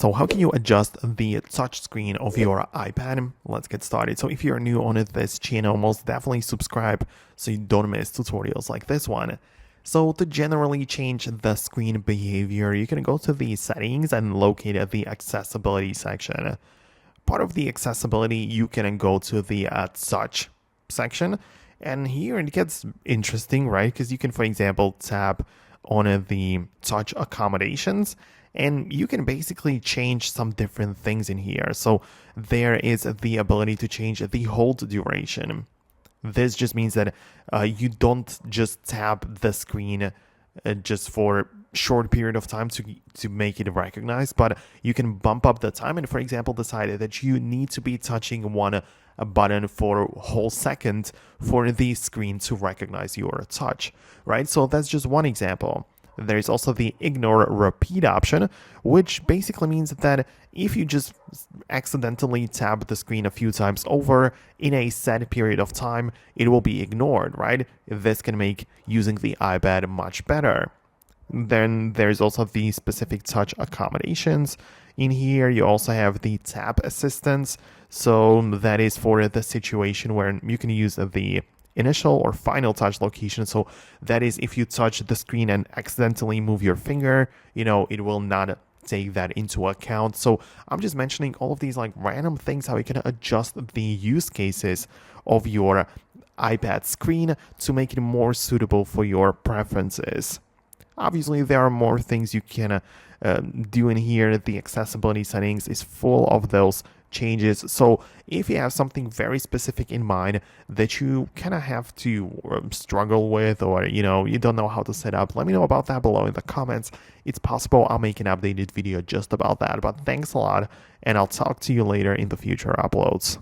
So how can you adjust the touch screen of your iPad? Let's get started. So if you're new on this channel, most definitely subscribe so you don't miss tutorials like this one. So to generally change the screen behavior, you can go to the settings and locate the accessibility section. Part of the accessibility, you can go to the touch section, and here it gets interesting, right? Because you can, for example, tap on the touch accommodations, and you can basically change some different things in here. So there is the ability to change the hold duration. This just means that you don't just tap the screen just for short period of time to make it recognized, but you can bump up the time and, for example, decide that you need to be touching one button for a whole second for the screen to recognize your touch, right? So that's just one example. There's also the ignore repeat option, which basically means that if you just accidentally tap the screen a few times over in a set period of time, it will be ignored, right? This can make using the iPad much better. Then there's also the specific touch accommodations. In here, you also have the tap assistance. So that is for the situation where you can use the initial or final touch location. So that is if you touch the screen and accidentally move your finger, it will not take that into account. So I'm just mentioning all of these like random things, how you can adjust the use cases of your iPad screen to make it more suitable for your preferences. Obviously, there are more things you can do in here. The accessibility settings is full of those changes. So if you have something very specific in mind that you kind of have to struggle with, or you don't know how to set up, let me know about that below in the comments. It's possible I'll make an updated video just about that. But thanks a lot, and I'll talk to you later in the future uploads.